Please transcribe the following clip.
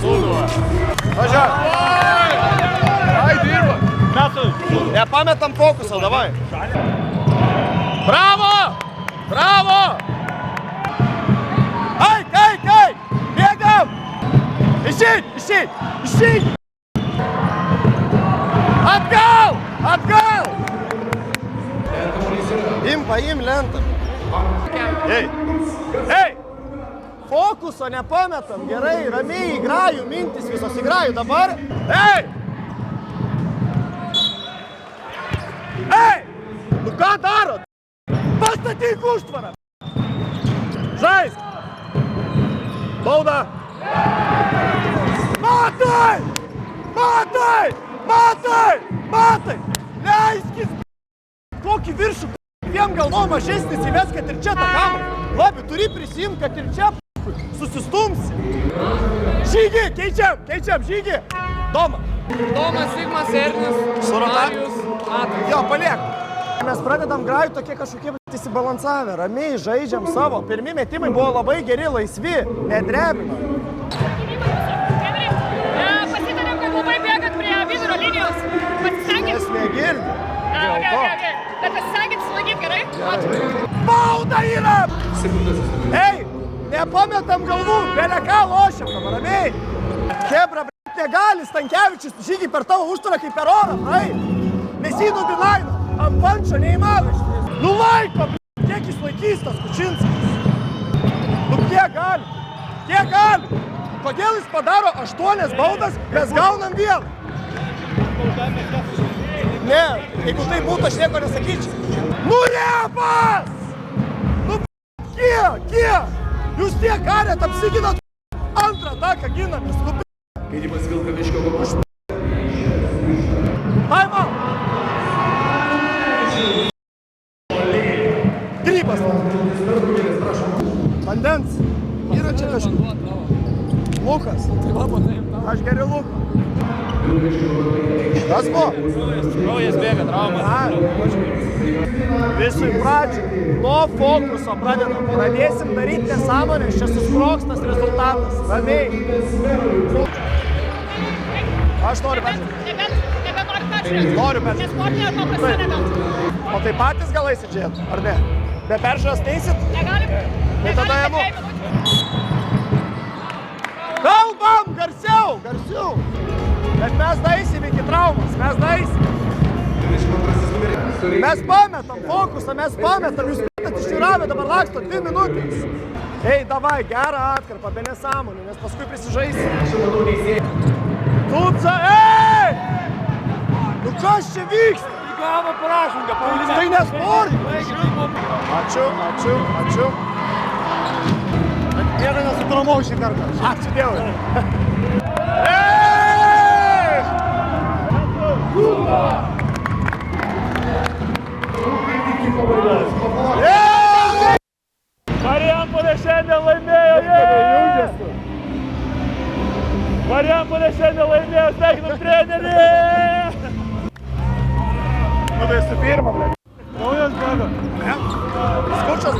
Sūduva. Važiuok. Ai, dirba. Nepametam fokusą, davai. Bravo! Bravo! Ai, kai! Bėgam! Išeit! Atgal! Paim lentą. Ei! Fokuso nepametam, gerai, ramiai įgraju, mintis visos įgraju dabar. Ei! Nu ką darot? Pastatyk užtvarą! Žaisk! Bauda! Matai! Leiskis! Kokį viršų dviem galvom mažesnis įves, kad ir čia tą kamerą. Labi, turi prisimti, kad ir čia susistumsi. Žygį, keičiam, žygį. Domas, Sigmas, Ernis, Marijus, Atas. Jo, paliek. Mes pradedam grajų tokie kažkokie įsibalansavę, ramiai žaidžiam savo. Pirmi metimai buvo labai geri, laisvi, nedrebino. Pasitarėm, kad labai bėgat prie vidurio linijos. Pasisengit. Mes negirdim. Bet pasisengit sulaikyti gerai? Bauda yra! Ei, nepametam galvų, beleką lošiam, ramiai. Kebra, negali Stankevičius žygį per tavo užtvarą kaip per orą, nes jį nudinaino. Ant pančio neįmanoma. Nu laiko, kiek jis laikys tas Kučinskas? Nu kiek gali? Kodėl jis padaro 8 baudas, mes gaunam vieną? Ne, jeigu tai būtų, aš nieko nesakyčiau. Nu repas! Nu kiek? Jūs tiek karėt apsiginat antrą taką ginamės. Gaidimas Vilkaviškio komuš. Time out! Grybas. Vandens. Yra čia kažkur. Lukas. Aš geriu Luką. Kas buvo? Kraujas bėga, trauma. Visui pradžiui, nuo fokuso pradedam. Pradėsim daryti nesąmonės, čia susprogs tas rezultatas. Ramiai. Aš noriu peržiūrėti. Nebenori peržiūrėti. Noriu peržiūrėti. Nesportinė paprasta nebent. O tai patys gal eisit žiūrėti, ar ne? Be peržiūros neisit? Negalim. Tai tada ėmu. Kalbam, garsiau. Bet mes daisim iki traumas, mes pametam fokusą, jūs metat išžiūravę, dabar laksto 2 minutės. Ei, davai, gerą atkarpą, be nesąmonių, nes paskui prisižaisim. Tuca, ei! Nu kas čia vyksta? Gavo prašungą, Paulinė. Tai nesporti. Ačiū. Nieko nesutramau šį kartą. Ačiū Dievui. Marijampolė šiandien laimėjo, sveikinam trenerį! Nu tai su pirma, ble. Naujas bėga. Skučas.